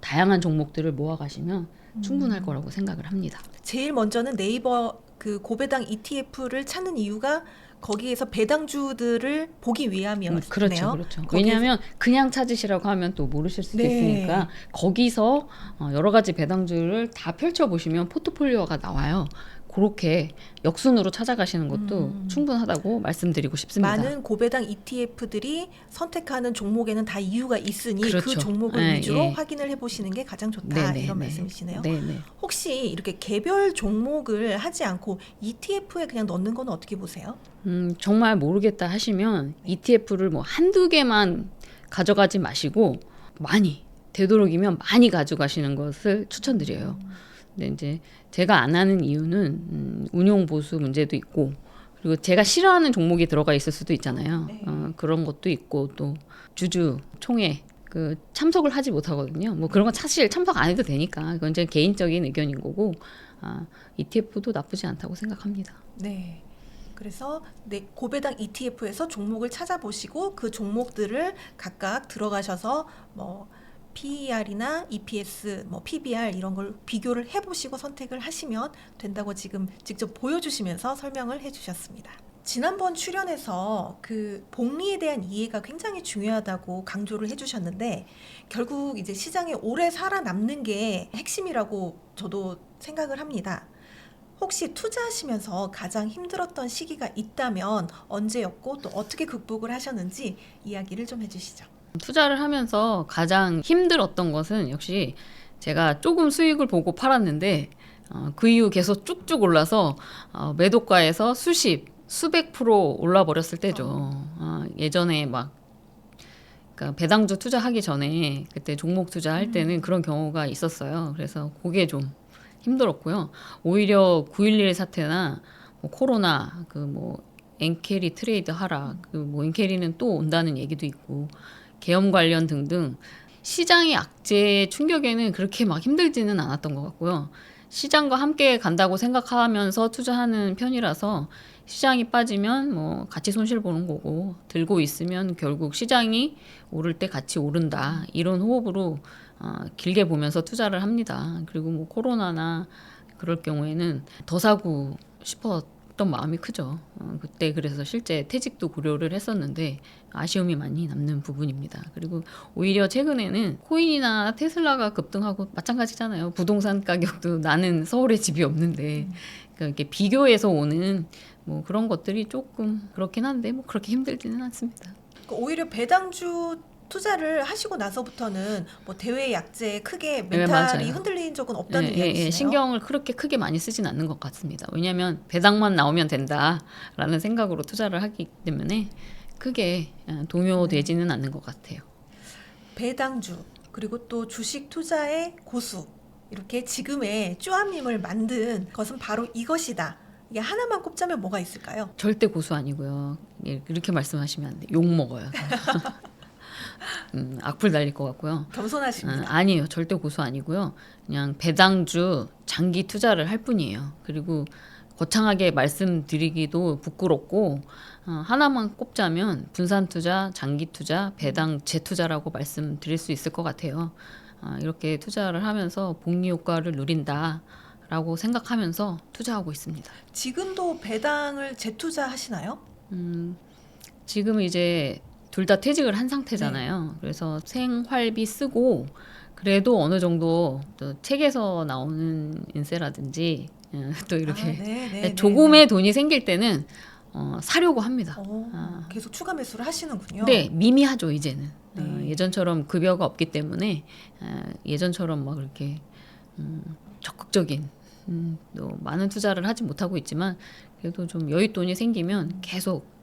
다양한 종목들을 모아가시면 충분할 거라고 생각을 합니다. 제일 먼저는 네이버 그 고배당 ETF를 찾는 이유가 거기에서 배당주들을 보기 위함이었네요. 그렇죠, 그렇죠. 거기에서- 왜냐하면 그냥 찾으시라고 하면 또 모르실 수도 네. 있으니까 거기서 여러 가지 배당주를 다 펼쳐 보시면 포트폴리오가 나와요. 그렇게 역순으로 찾아가시는 것도 충분하다고 말씀드리고 싶습니다. 많은 고배당 ETF들이 선택하는 종목에는 다 이유가 있으니 그 그렇죠. 종목을 예, 위주로 예. 확인을 해보시는 게 가장 좋다 네네, 이런 네. 말씀이시네요. 네네. 혹시 이렇게 개별 종목을 하지 않고 ETF에 그냥 넣는 건 어떻게 보세요? 정말 모르겠다 하시면 ETF를 뭐 한두 개만 가져가지 마시고 많이 되도록이면 많이 가져가시는 것을 추천드려요. 근데 이제 제가 안 하는 이유는 운용 보수 문제도 있고 그리고 제가 싫어하는 종목이 들어가 있을 수도 있잖아요. 네. 그런 것도 있고 또 주주 총회 그 참석을 하지 못하거든요. 뭐 그런 건 사실 참석 안 해도 되니까 그건 제 개인적인 의견인 거고 ETF도 나쁘지 않다고 생각합니다. 네. 그래서 고배당 ETF에서 종목을 찾아보시고 그 종목들을 각각 들어가셔서 뭐 PER이나 EPS, 뭐 PBR 이런 걸 비교를 해보시고 선택을 하시면 된다고 지금 직접 보여주시면서 설명을 해주셨습니다. 지난번 출연에서 그 복리에 대한 이해가 굉장히 중요하다고 강조를 해주셨는데 결국 이제 시장에 오래 살아남는 게 핵심이라고 저도 생각을 합니다. 혹시 투자하시면서 가장 힘들었던 시기가 있다면 언제였고 또 어떻게 극복을 하셨는지 이야기를 좀 해주시죠. 투자를 하면서 가장 힘들었던 것은 역시 제가 조금 수익을 보고 팔았는데 그 이후 계속 쭉쭉 올라서 매도가에서 수백 프로 올라 버렸을 때죠. 예전에 막 그러니까 배당주 투자하기 전에 그때 종목 투자할 때는 그런 경우가 있었어요. 그래서 그게 좀 힘들었고요. 오히려 9.11 사태나 뭐 코로나 그 뭐 엔캐리 트레이드 하락 그 뭐 엔캐리는 또 온다는 얘기도 있고 계엄 관련 등등 시장의 악재 충격에는 그렇게 막 힘들지는 않았던 것 같고요. 시장과 함께 간다고 생각하면서 투자하는 편이라서 시장이 빠지면 뭐 같이 손실 보는 거고 들고 있으면 결국 시장이 오를 때 같이 오른다 이런 호흡으로 길게 보면서 투자를 합니다. 그리고 뭐 코로나나 그럴 경우에는 더 사고 싶었던 마음이 크죠. 그때 그래서 실제 퇴직도 고려를 했었는데 아쉬움이 많이 남는 부분입니다. 그리고 오히려 최근에는 코인이나 테슬라가 급등하고 마찬가지잖아요. 부동산 가격도 나는 서울에 집이 없는데 그러니까 이렇게 비교해서 오는 뭐 그런 것들이 조금 그렇긴 한데 뭐 그렇게 힘들지는 않습니다. 오히려 배당주 투자를 하시고 나서부터는 뭐 대외 약재에 크게 네, 멘탈이 맞아요. 흔들린 적은 없다는 예, 이야기시네요. 신경을 그렇게 크게 많이 쓰진 않는 것 같습니다. 왜냐하면 배당만 나오면 된다라는 생각으로 투자를 하기 때문에 크게 동요되지는 않는 것 같아요. 배당주 그리고 또 주식 투자의 고수 이렇게 지금의 쭈아님을 만든 것은 바로 이것이다. 이게 하나만 꼽자면 뭐가 있을까요? 절대 고수 아니고요. 예, 그렇게 말씀하시면 안 돼요. 욕 먹어요. 악플 달릴 것 같고요. 겸손하십니다. 아니에요. 절대 고수 아니고요. 그냥 배당주 장기 투자를 할 뿐이에요. 그리고 거창하게 말씀드리기도 부끄럽고 하나만 꼽자면 분산 투자, 장기 투자, 배당 재투자라고 말씀드릴 수 있을 것 같아요. 이렇게 투자를 하면서 복리 효과를 누린다라고 생각하면서 투자하고 있습니다. 지금도 배당을 재투자하시나요? 지금 이제 둘 다 퇴직을 한 상태잖아요. 그래서 생활비 쓰고 그래도 어느 정도 또 책에서 나오는 인세라든지 또 이렇게 네, 조금의 돈이 생길 때는 사려고 합니다. 계속 추가 매수를 하시는군요. 네, 미미하죠 이제는. 네. 예전처럼 급여가 없기 때문에 예전처럼 막 그렇게 적극적인 또 많은 투자를 하지 못하고 있지만 그래도 좀 여윳돈이 생기면 계속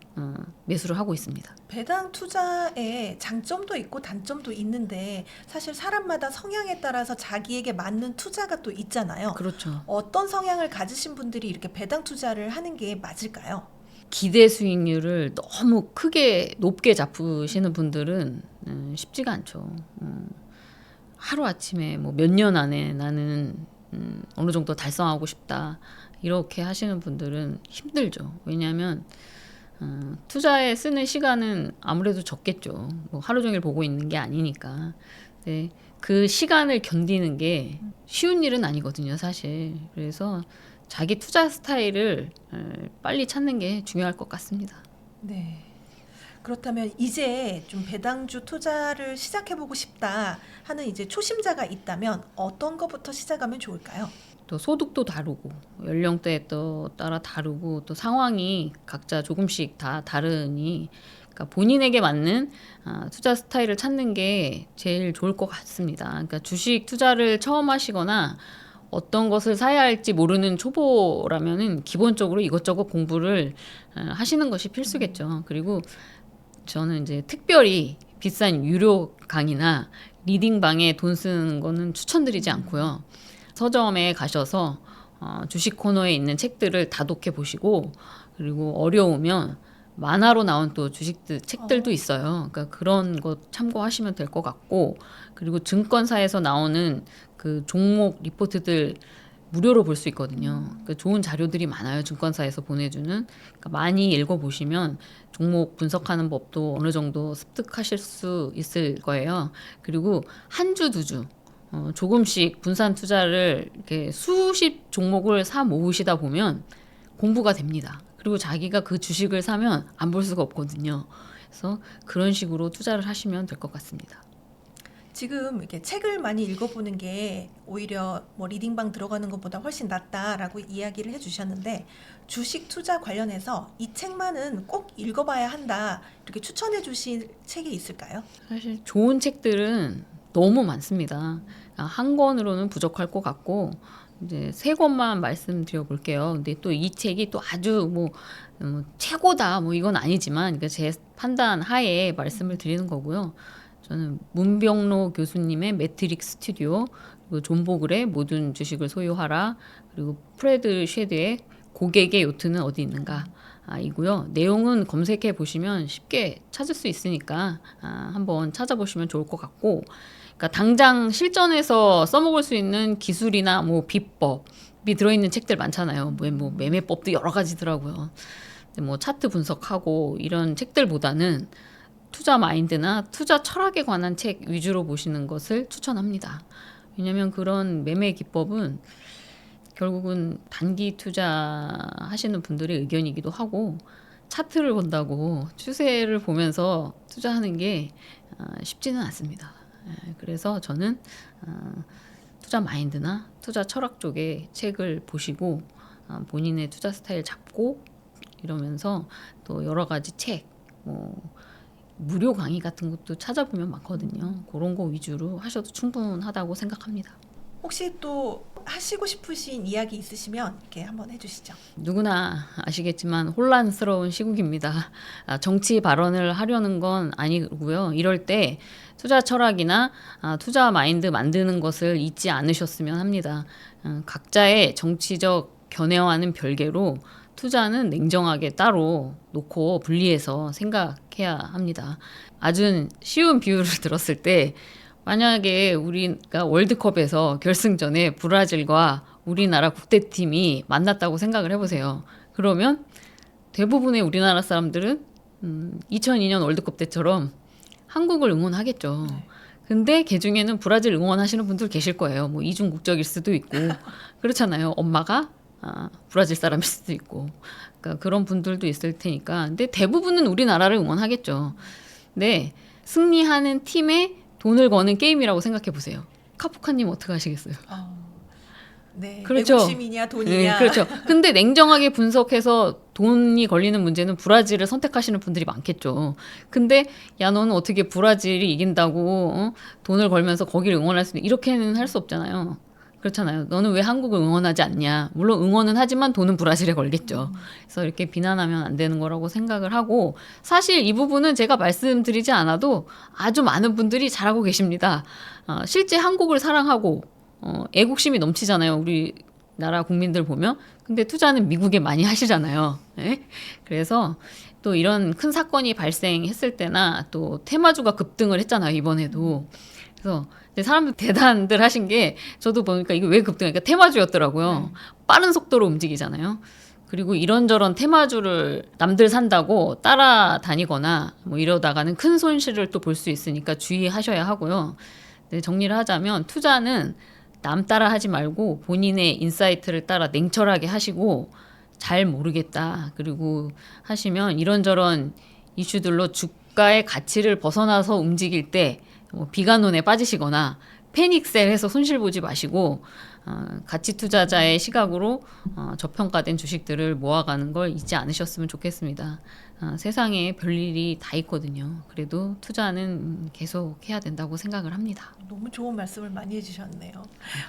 매수를 하고 있습니다. 배당 투자에 장점도 있고 단점도 있는데 사실 사람마다 성향에 따라서 자기에게 맞는 투자가 또 있잖아요. 그렇죠. 어떤 성향을 가지신 분들이 이렇게 배당 투자를 하는 게 맞을까요? 기대 수익률을 너무 크게 높게 잡으시는 분들은 쉽지가 않죠. 하루 아침에 뭐 몇 년 안에 나는 어느 정도 달성하고 싶다 이렇게 하시는 분들은 힘들죠. 왜냐하면 투자에 쓰는 시간은 아무래도 적겠죠. 뭐 하루 종일 보고 있는 게 아니니까. 네, 그 시간을 견디는 게 쉬운 일은 아니거든요, 사실. 그래서 자기 투자 스타일을 빨리 찾는 게 중요할 것 같습니다. 네. 그렇다면 이제 좀 배당주 투자를 시작해보고 싶다 하는 이제 초심자가 있다면 어떤 것부터 시작하면 좋을까요? 또 소득도 다르고 연령대에 또 따라 다르고 또 상황이 각자 조금씩 다 다르니 그러니까 본인에게 맞는 투자 스타일을 찾는 게 제일 좋을 것 같습니다. 그러니까 주식 투자를 처음 하시거나 어떤 것을 사야 할지 모르는 초보라면은 기본적으로 이것저것 공부를 하시는 것이 필수겠죠. 그리고 저는 이제 특별히 비싼 유료 강의나 리딩방에 돈 쓰는 거는 추천드리지 않고요. 서점에 가셔서 주식 코너에 있는 책들을 다독해 보시고 그리고 어려우면 만화로 나온 또 책들도 있어요. 그러니까 그런 거 참고하시면 될 것 같고 그리고 증권사에서 나오는 그 종목 리포트들 무료로 볼 수 있거든요. 그러니까 좋은 자료들이 많아요. 증권사에서 보내주는. 그러니까 많이 읽어보시면 종목 분석하는 법도 어느 정도 습득하실 수 있을 거예요. 그리고 한 주, 두 주. 조금씩 분산 투자를 이렇게 수십 종목을 사 모으시다 보면 공부가 됩니다. 그리고 자기가 그 주식을 사면 안 볼 수가 없거든요. 그래서 그런 식으로 투자를 하시면 될 것 같습니다. 지금 이렇게 책을 많이 읽어보는 게 오히려 뭐 리딩방 들어가는 것보다 훨씬 낫다라고 이야기를 해주셨는데 주식 투자 관련해서 이 책만은 꼭 읽어봐야 한다 이렇게 추천해 주실 책이 있을까요? 사실 좋은 책들은 너무 많습니다. 한 권으로는 부족할 것 같고 이제 세 권만 말씀드려 볼게요. 근데 또 이 책이 또 아주 뭐 최고다 뭐 이건 아니지만 그러니까 제 판단 하에 말씀을 드리는 거고요. 저는 문병로 교수님의 매트릭스 스튜디오, 그리고 존 보글의 모든 주식을 소유하라, 그리고 프레드 쉐드의 고객의 요트는 어디 있는가 이고요. 내용은 검색해 보시면 쉽게 찾을 수 있으니까 한번 찾아보시면 좋을 것 같고, 그러니까 당장 실전에서 써먹을 수 있는 기술이나 뭐 비법이 들어있는 책들 많잖아요. 뭐 매매법도 여러 가지더라고요. 뭐 차트 분석하고 이런 책들보다는 투자 마인드나 투자 철학에 관한 책 위주로 보시는 것을 추천합니다. 왜냐하면 그런 매매 기법은 결국은 단기 투자하시는 분들의 의견이기도 하고 차트를 본다고 추세를 보면서 투자하는 게 쉽지는 않습니다. 그래서 저는 투자 마인드나 투자 철학 쪽의 책을 보시고 본인의 투자 스타일 잡고 이러면서 또 여러 가지 책, 뭐 무료 강의 같은 것도 찾아보면 많거든요. 그런 거 위주로 하셔도 충분하다고 생각합니다. 혹시 또 하시고 싶으신 이야기 있으시면 이렇게 한번 해주시죠. 누구나 아시겠지만 혼란스러운 시국입니다. 정치 발언을 하려는 건 아니고요. 이럴 때 투자 철학이나 투자 마인드 만드는 것을 잊지 않으셨으면 합니다. 각자의 정치적 견해와는 별개로 투자는 냉정하게 따로 놓고 분리해서 생각해야 합니다. 아주 쉬운 비유를 들었을 때 만약에 우리가 월드컵에서 결승전에 브라질과 우리나라 국대팀이 만났다고 생각을 해보세요. 그러면 대부분의 우리나라 사람들은 2002년 월드컵 때처럼 한국을 응원하겠죠. 근데 그 중에는 브라질 응원하시는 분들 계실 거예요. 뭐 이중 국적일 수도 있고 그렇잖아요. 엄마가 브라질 사람일 수도 있고 그러니까 그런 분들도 있을 테니까. 근데 대부분은 우리나라를 응원하겠죠. 근데 승리하는 팀에 돈을 거는 게임이라고 생각해 보세요. 카프카님 어떻게 하시겠어요? 네, 그렇죠. 애국심이냐 돈이냐. 네, 그렇죠. 근데 냉정하게 분석해서 돈이 걸리는 문제는 브라질을 선택하시는 분들이 많겠죠. 근데 야 너는 어떻게 브라질이 이긴다고 돈을 걸면서 거기를 응원할 수 있는 이렇게는 할 수 없잖아요. 그렇잖아요. 너는 왜 한국을 응원하지 않냐. 물론 응원은 하지만 돈은 브라질에 걸겠죠. 그래서 이렇게 비난하면 안 되는 거라고 생각을 하고 사실 이 부분은 제가 말씀드리지 않아도 아주 많은 분들이 잘하고 계십니다. 실제 한국을 사랑하고 애국심이 넘치잖아요. 우리나라 국민들 보면. 근데 투자는 미국에 많이 하시잖아요. 네? 그래서 또 이런 큰 사건이 발생했을 때나 또 테마주가 급등을 했잖아요. 이번에도. 그래서 사람들 대단들 하신 게 저도 보니까 이게 왜 급등하니까 테마주였더라고요. 빠른 속도로 움직이잖아요. 그리고 이런저런 테마주를 남들 산다고 따라다니거나 뭐 이러다가는 큰 손실을 또 볼 수 있으니까 주의하셔야 하고요. 네, 정리를 하자면 투자는 남 따라 하지 말고 본인의 인사이트를 따라 냉철하게 하시고 잘 모르겠다. 그리고 하시면 이런저런 이슈들로 주가의 가치를 벗어나서 움직일 때 뭐 비관론에 빠지시거나 패닉셀해서 손실 보지 마시고 가치 투자자의 시각으로 저평가된 주식들을 모아가는 걸 잊지 않으셨으면 좋겠습니다. 세상에 별일이 다 있거든요. 그래도 투자는 계속 해야 된다고 생각을 합니다. 너무 좋은 말씀을 많이 해주셨네요.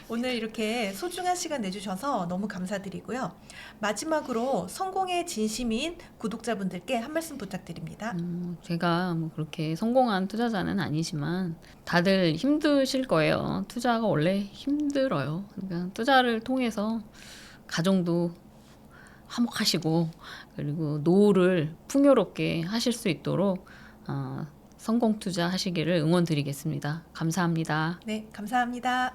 오늘 이렇게 소중한 시간 내주셔서 너무 감사드리고요. 마지막으로 성공의 진심인 구독자분들께 한 말씀 부탁드립니다. 제가 뭐 그렇게 성공한 투자자는 아니지만 다들 힘드실 거예요. 투자가 원래 힘들어요. 그러니까 투자를 통해서 가정도 화목하시고 그리고 노후를 풍요롭게 하실 수 있도록 성공 투자하시기를 응원드리겠습니다. 감사합니다. 네, 감사합니다.